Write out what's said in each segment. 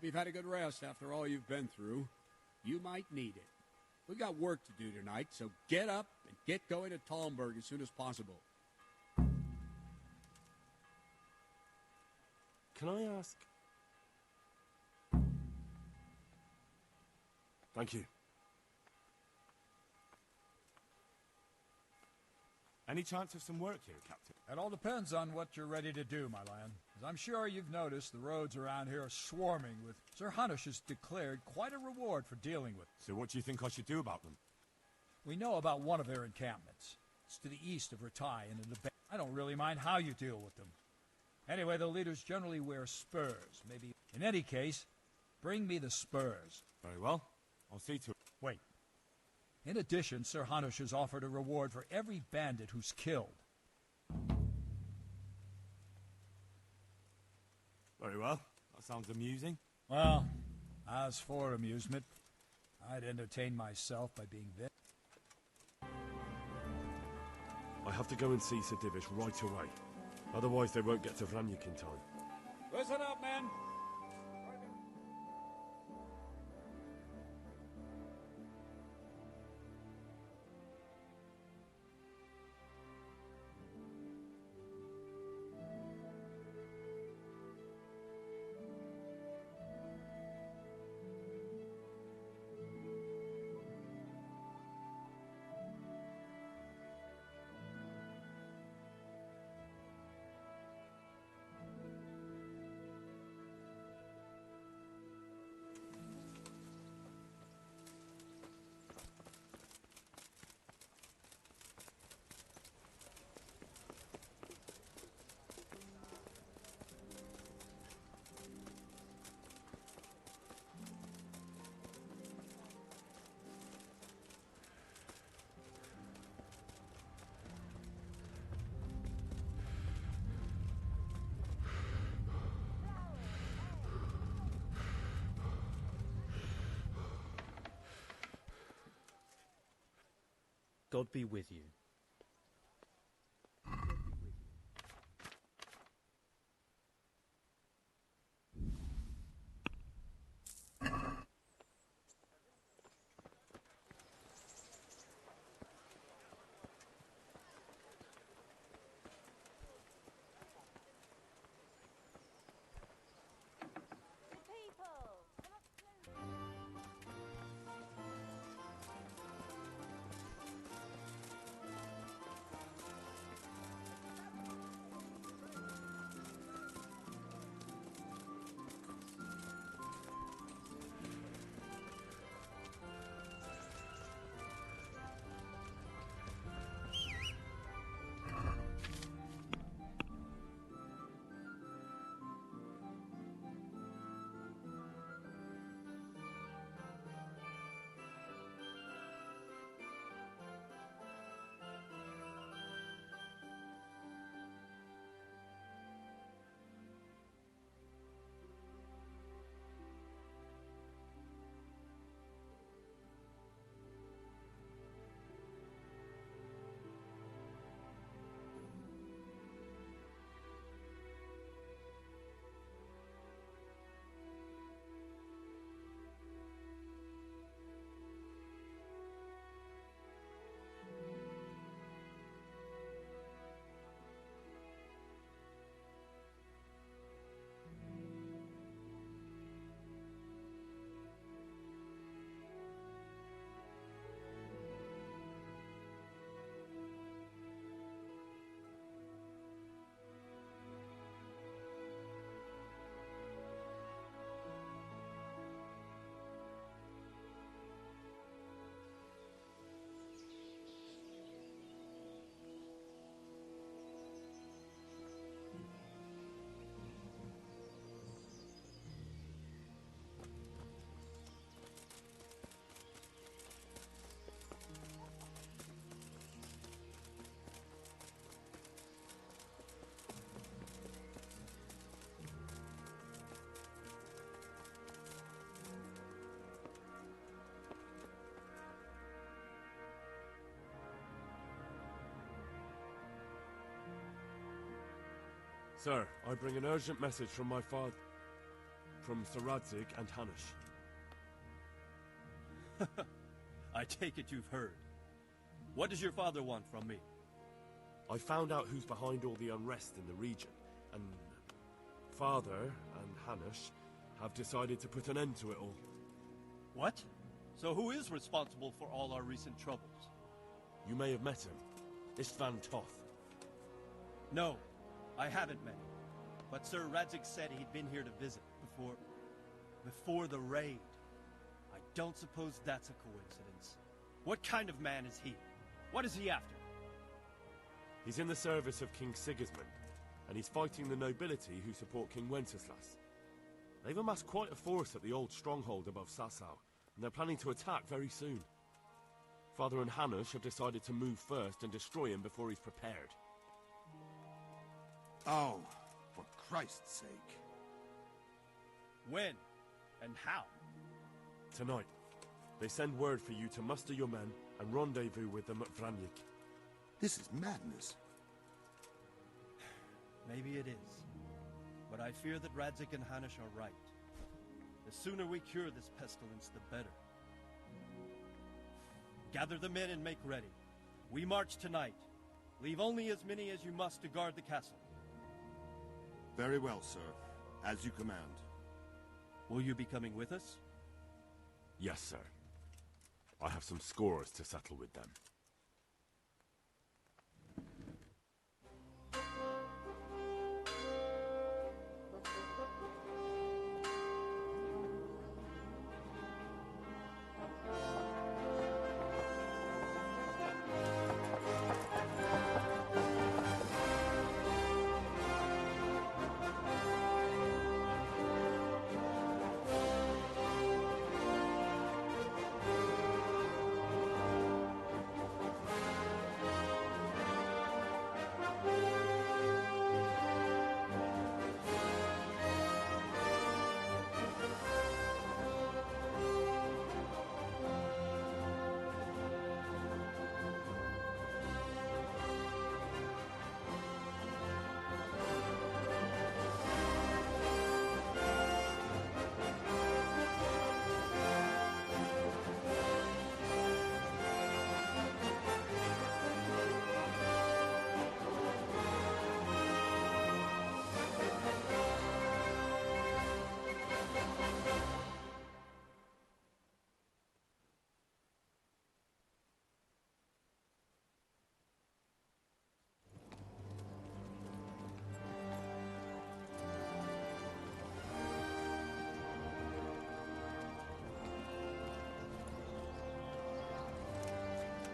you've had a good rest after all you've been through. You might need it. We've got work to do tonight, so get up and get going to Talmberg as soon as possible. Can I ask? Thank you. Any chance of some work here, Captain? It all depends on what you're ready to do, my lad. As I'm sure you've noticed, the roads around here are swarming with... Sir Hanush has declared quite a reward for dealing with. So what do you think I should do about them? We know about one of their encampments. It's to the east of Ratai in an abandoned... I don't really mind how you deal with them. Anyway, the leaders generally wear spurs. Maybe... In any case, bring me the spurs. Very well. I'll see to it. Wait. In addition, Sir Hanush has offered a reward for every bandit who's killed. Very well. That sounds amusing. Well, as for amusement, I'd entertain myself by being there. I have to go and see Sir Divish right away. Otherwise they won't get to Vranyuk in time. Listen up, men! God be with you. Sir, I bring an urgent message from my father. from Sir Radzig and Hanush. I take it you've heard. What does your father want from me? I found out who's behind all the unrest in the region, and Father and Hanush have decided to put an end to it all. What? So who is responsible for all our recent troubles? You may have met him. Istvan Toth. No, I haven't met him. But Sir Radzig said he'd been here to visit before the raid. I don't suppose that's a coincidence. What kind of man is he? What is he after? He's in the service of King Sigismund, and he's fighting the nobility who support King Wenceslas. They've amassed quite a force at the old stronghold above Sasau, and they're planning to attack very soon. Father and Hanush have decided to move first and destroy him before he's prepared. Oh, for Christ's sake. When? And how? Tonight, they send word for you to muster your men and rendezvous with them at Vranyik. This is madness. Maybe it is. But I fear that Radzig and Hanush are right. The sooner we cure this pestilence, the better. Gather the men and make ready. We march tonight. Leave only as many as you must to guard the castle. Very well, sir. As you command. Will you be coming with us? Yes, sir. I have some scores to settle with them.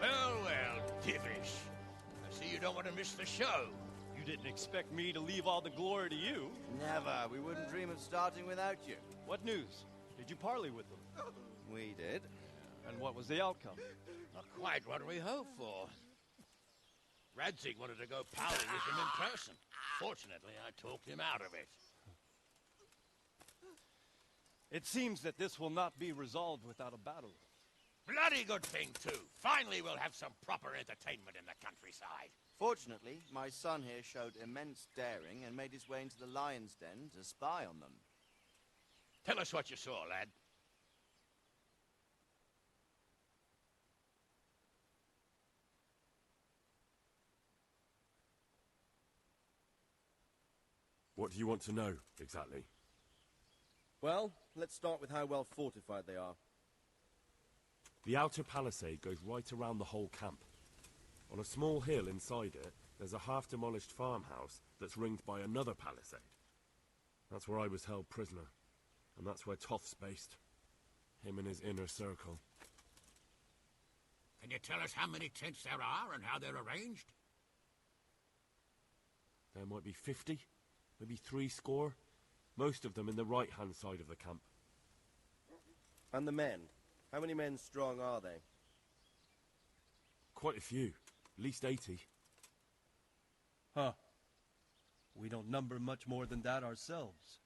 Well, Divish. I see you don't want to miss the show. You didn't expect me to leave all the glory to you. Never. We wouldn't dream of starting without you. What news? Did you parley with them? We did. And what was the outcome? Not quite what we hoped for. Radzig wanted to go parley with him in person. Fortunately, I talked him out of it. It seems that this will not be resolved without a battle. Bloody good thing, too. Finally, we'll have some proper entertainment in the countryside. Fortunately, my son here showed immense daring and made his way into the lion's den to spy on them. Tell us what you saw, lad. What do you want to know, exactly? Well, let's start with how well fortified they are. The outer palisade goes right around the whole camp. On a small hill inside it, there's a half-demolished farmhouse that's ringed by another palisade. That's where I was held prisoner, and that's where Toth's based. Him and his inner circle. Can you tell us how many tents there are and how they're arranged? There might be 50, maybe 60. Most of them in the right-hand side of the camp. And the men? How many men strong are they? Quite a few. At least 80. Huh. We don't number much more than that ourselves.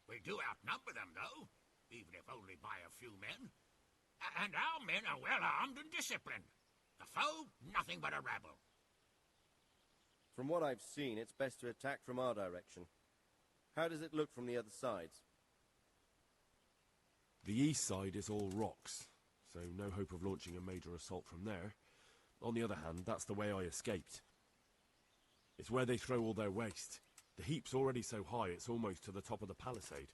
We do outnumber them, though, even if only by a few men. And our men are well armed and disciplined. The foe, nothing but a rabble. From what I've seen, it's best to attack from our direction. How does it look from the other sides? The east side is all rocks, so no hope of launching a major assault from there. On the other hand, that's the way I escaped. It's where they throw all their waste. The heap's already so high it's almost to the top of the palisade.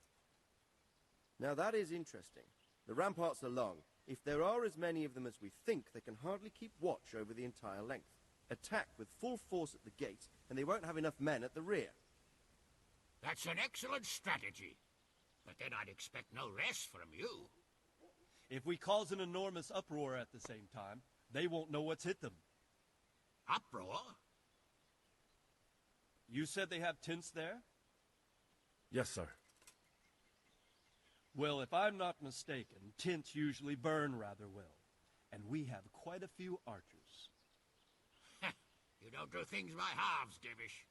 Now that is interesting. The ramparts are long. If there are as many of them as we think, they can hardly keep watch over the entire length. Attack with full force at the gate, and they won't have enough men at the rear. That's an excellent strategy. But then I'd expect no rest from you. If we cause an enormous uproar at the same time, they won't know what's hit them. Uproar? You said they have tents there? Yes, sir. Well, if I'm not mistaken, tents usually burn rather well. And we have quite a few archers. You don't do things by halves, Divish.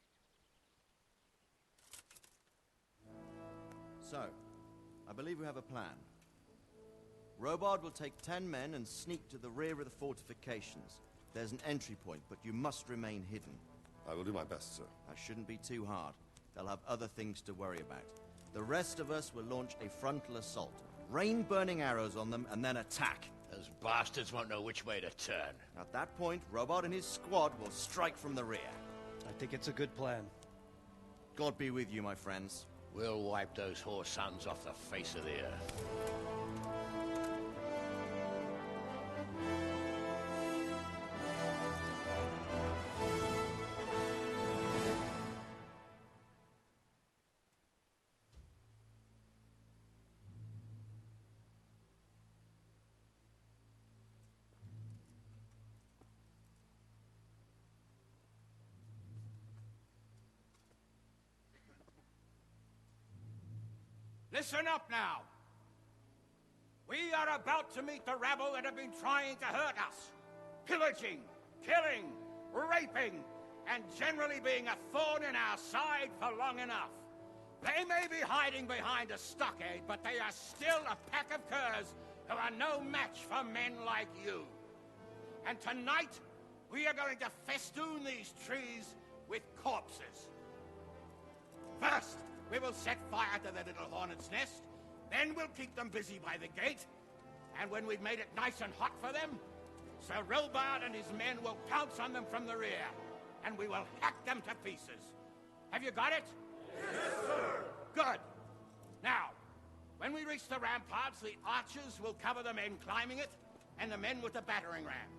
So, I believe we have a plan. Robard will take 10 men and sneak to the rear of the fortifications. There's an entry point, but you must remain hidden. I will do my best, sir. That shouldn't be too hard. They'll have other things to worry about. The rest of us will launch a frontal assault. Rain burning arrows on them, and then attack. Those bastards won't know which way to turn. At that point, Robard and his squad will strike from the rear. I think it's a good plan. God be with you, my friends. We'll wipe those whore sons off the face of the earth. Listen up now. We are about to meet the rabble that have been trying to hurt us. Pillaging, killing, raping, and generally being a thorn in our side for long enough. They may be hiding behind a stockade, but they are still a pack of curs who are no match for men like you. And tonight, we are going to festoon these trees with corpses. First, we will set fire to the little hornet's nest. Then we'll keep them busy by the gate. And when we've made it nice and hot for them, Sir Robard and his men will pounce on them from the rear. And we will hack them to pieces. Have you got it? Yes, sir! Good. Now, when we reach the ramparts, the archers will cover the men climbing it, and the men with the battering ram.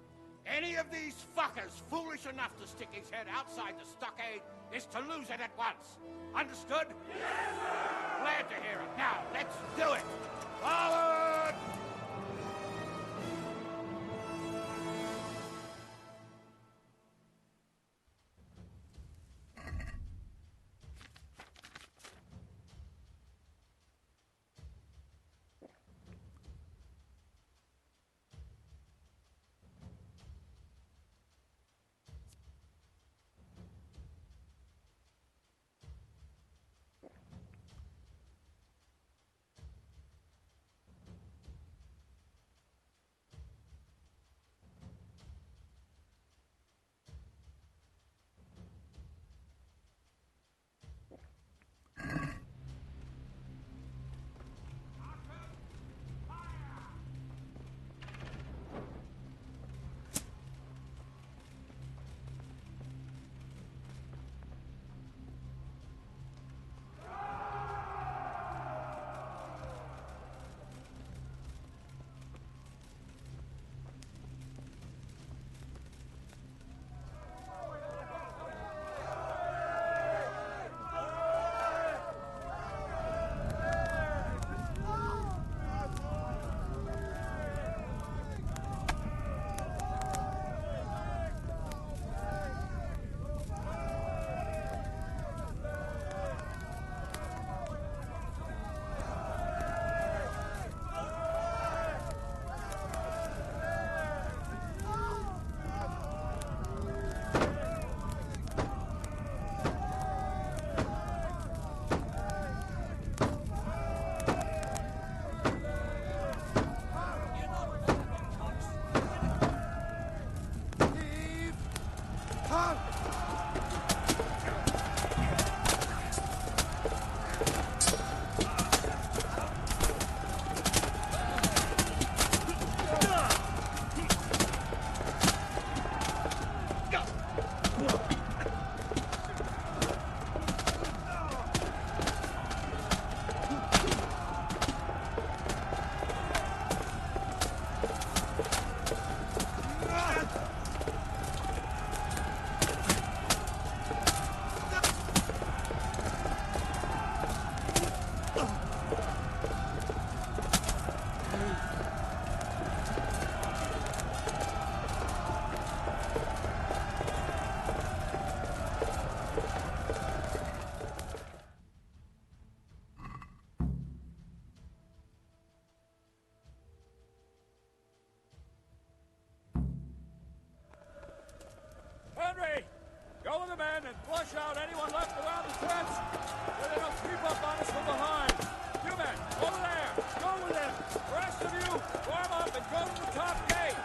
Any of these fuckers foolish enough to stick his head outside the stockade is to lose it at once. Understood? Yes, sir! Glad to hear it. Now, let's do it! Forward! Henry! Go with the men and flush out anyone left around the tents so they don't creep up on us from behind. You men, over there! Go with them! The rest of you, warm up and go to the top gate!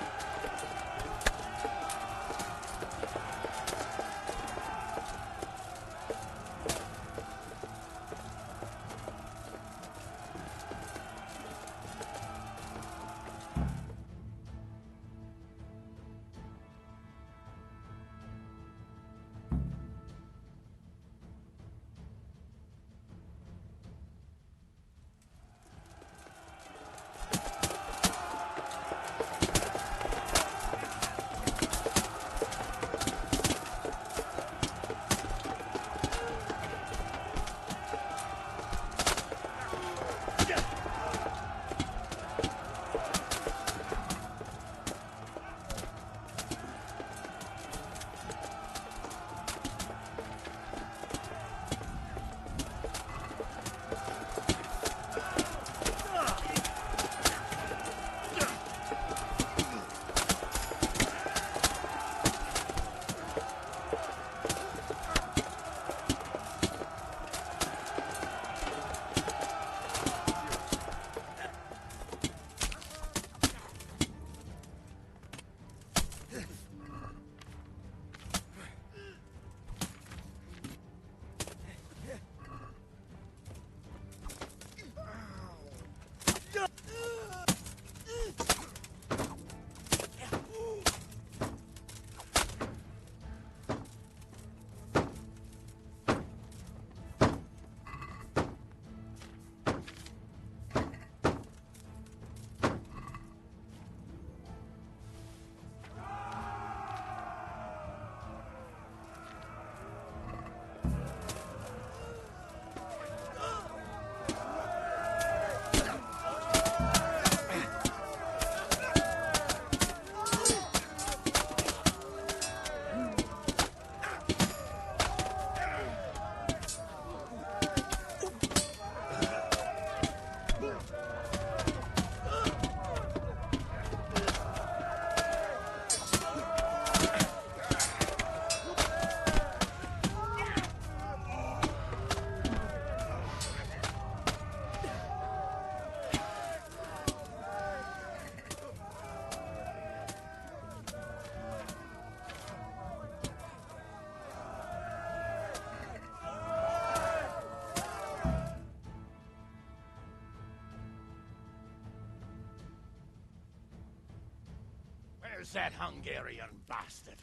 Where's that Hungarian bastard?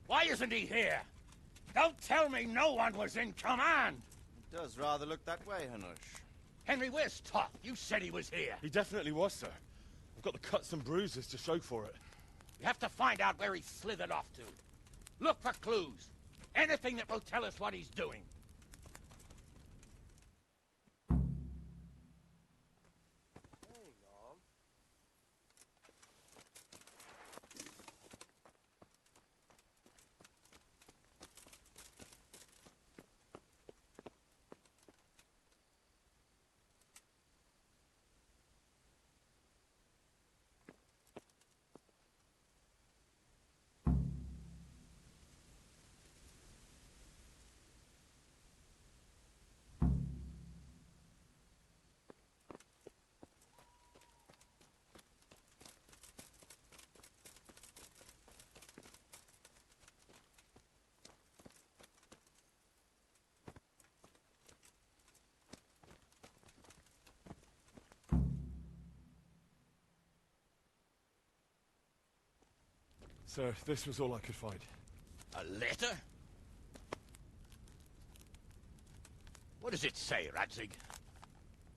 Why isn't he here? Don't tell me no one was in command! It does rather look that way, Hanush. Henry, where's Toth? You said he was here. He definitely was, sir. I've got the cuts and bruises to show for it. You have to find out where he slithered off to. Look for clues. Anything that will tell us what he's doing. Sir, this was all I could find. A letter? What does it say, Radzig?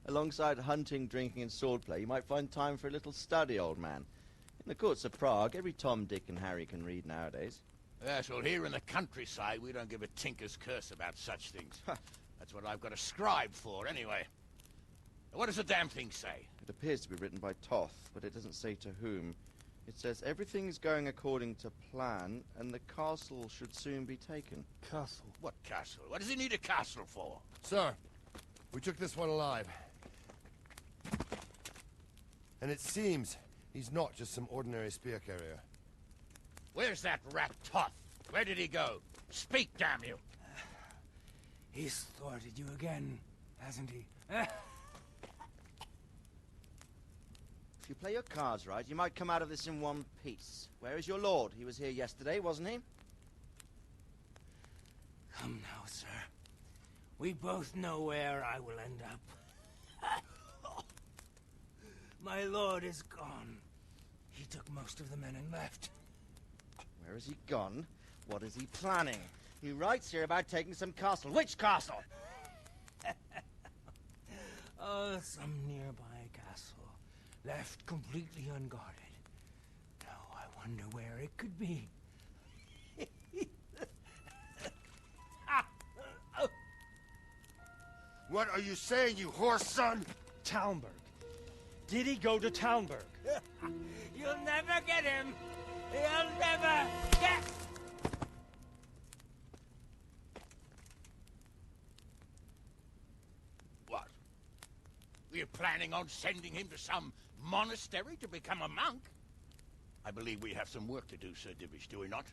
Alongside hunting, drinking, and swordplay, you might find time for a little study, old man. In the courts of Prague, every Tom, Dick, and Harry can read nowadays. Yes, well, here in the countryside, we don't give a tinker's curse about such things. That's what I've got a scribe for, anyway. What does the damn thing say? It appears to be written by Toth, but it doesn't say to whom. It says everything's going according to plan, and the castle should soon be taken. Castle? What castle? What does he need a castle for? Sir, we took this one alive. And it seems he's not just some ordinary spear carrier. Where's that rat Toth? Where did he go? Speak, damn you! He's thwarted you again, hasn't he? If you play your cards right, you might come out of this in one piece. Where is your lord? He was here yesterday, wasn't he? Come now, sir. We both know where I will end up. My lord is gone. He took most of the men and left. Where has he gone? What is he planning? He writes here about taking some castle. Which castle? Oh, some nearby castle. Left completely unguarded. Now I wonder where it could be. What are you saying, you horse son? Talmberg. Did he go to Talmberg? You'll never get him! You'll never get... What? We're planning on sending him to some monastery to become a monk? I believe we have some work to do, Sir Divish, do we not?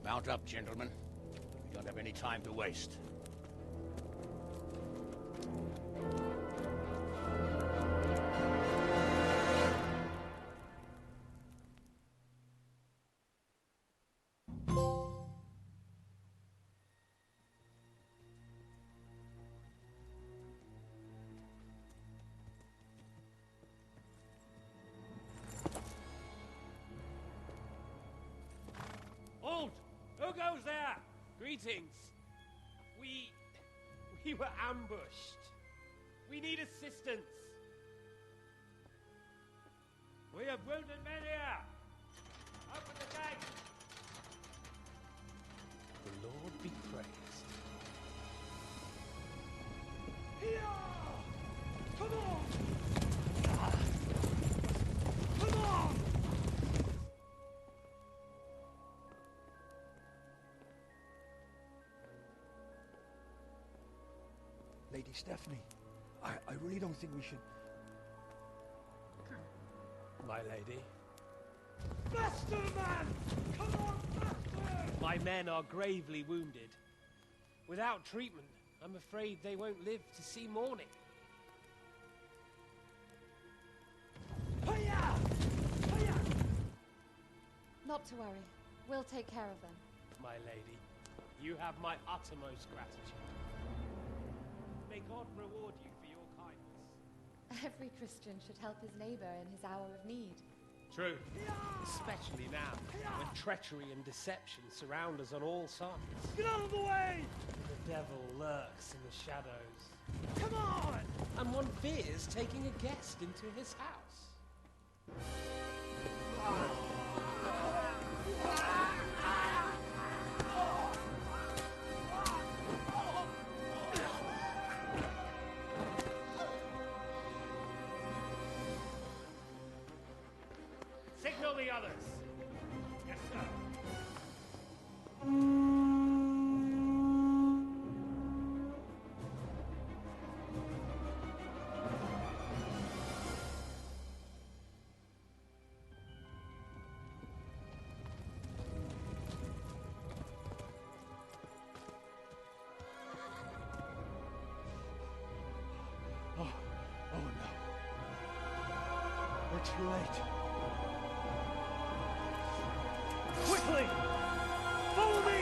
Mount up, gentlemen. We don't have any time to waste. Halt! Who goes there? Greetings. We were ambushed. We need assistance. We have wounded men here. Open the gate. The Lord be praised. Here! Come on! Come on! Lady Stephanie, I really don't think we should... My lady. Faster, man! Come on, faster! My men are gravely wounded. Without treatment, I'm afraid they won't live to see morning. Hiya! Hiya! Not to worry. We'll take care of them. My lady, you have my uttermost gratitude. May God reward you for your kindness. Every Christian should help his neighbor in his hour of need. True. Especially now, when treachery and deception surround us on all sides. Get out of the way! The devil lurks in the shadows. Come on! And one fears taking a guest into his house. Signal the others. Yes, sir. Oh no. We're too late. Quickly! Follow me!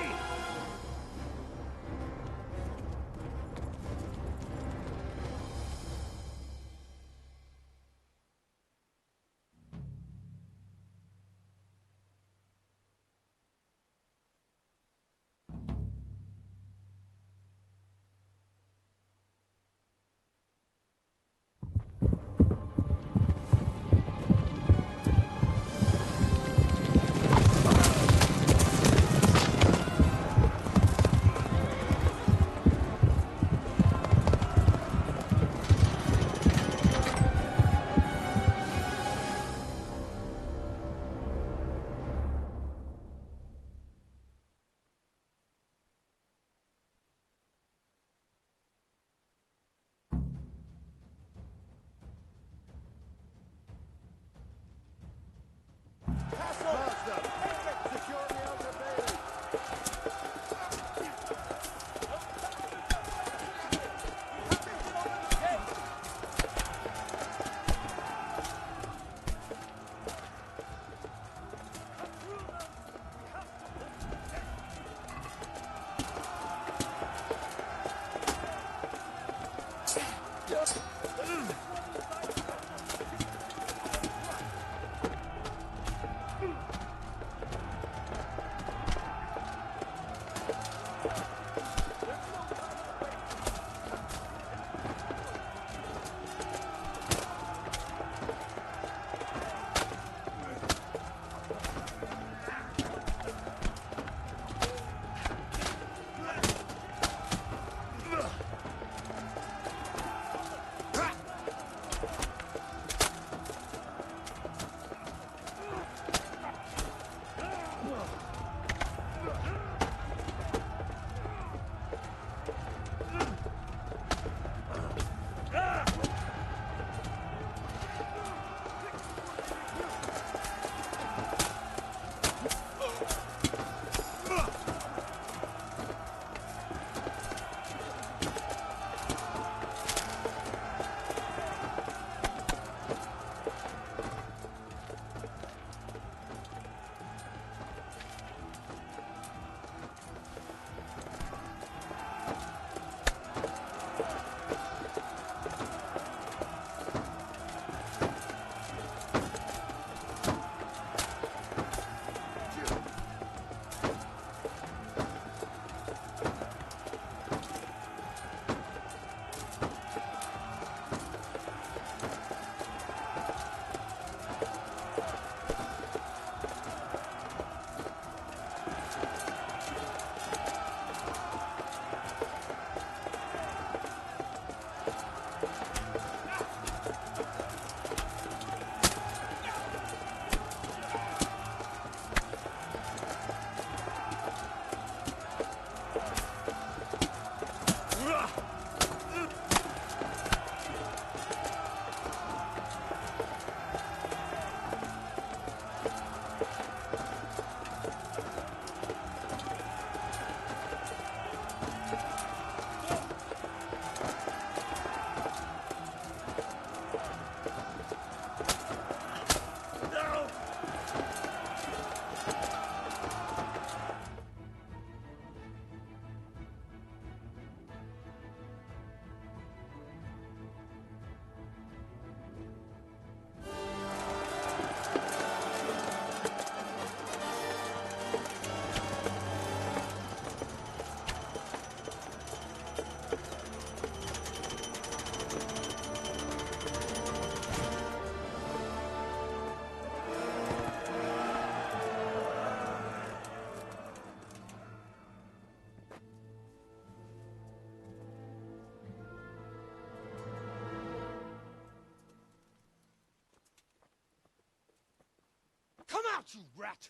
out, you rat!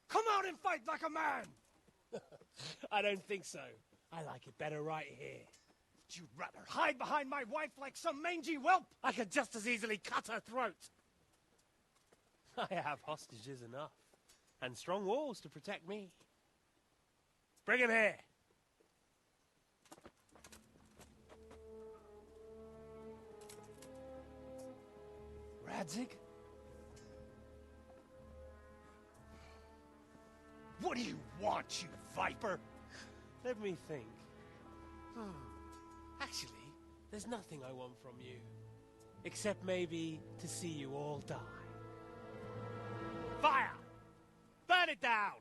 Come out and fight like a man! I don't think so. I like it better right here. You'd rather hide behind my wife like some mangy whelp? I could just as easily cut her throat. I have hostages enough, and strong walls to protect me. Bring him here. Radzig? What do you want, you viper? Let me think. Actually, there's nothing I want from you. Except maybe to see you all die. Fire! Burn it down!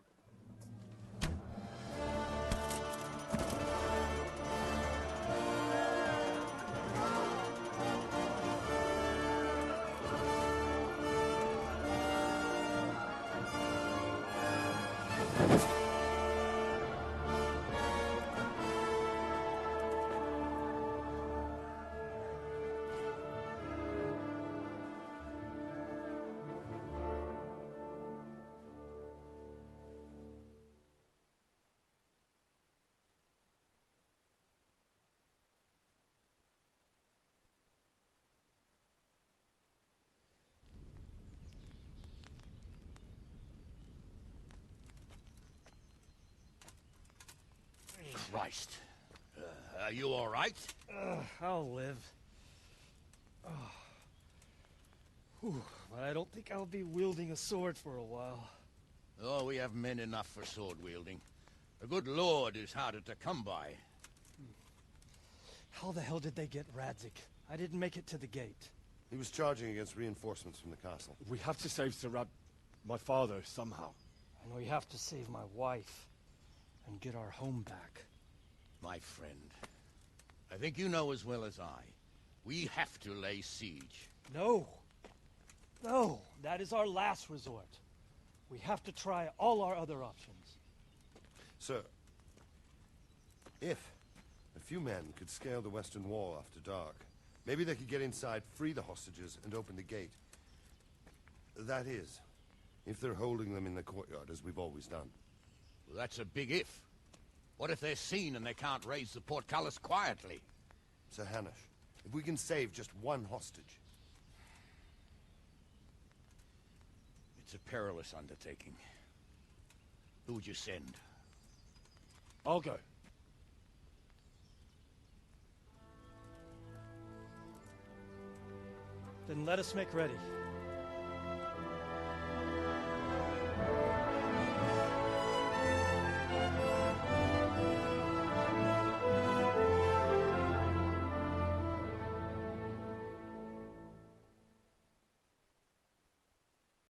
Christ. Are you all right? I'll live. But I don't think I'll be wielding a sword for a while. Oh, we have men enough for sword wielding. A good lord is harder to come by. How the hell did they get Radzig? I didn't make it to the gate. He was charging against reinforcements from the castle. We have to save Sir my father, somehow. And we have to save my wife and get our home back. My friend, I think you know as well as I. We have to lay siege. No. No, that is our last resort. We have to try all our other options. Sir, if a few men could scale the western wall after dark, maybe they could get inside, free the hostages, and open the gate. That is, if they're holding them in the courtyard, as we've always done. Well, that's a big if. What if they're seen and they can't raise the portcullis quietly? Sir Hanush, if we can save just one hostage... It's a perilous undertaking. Who would you send? I'll go. Then let us make ready.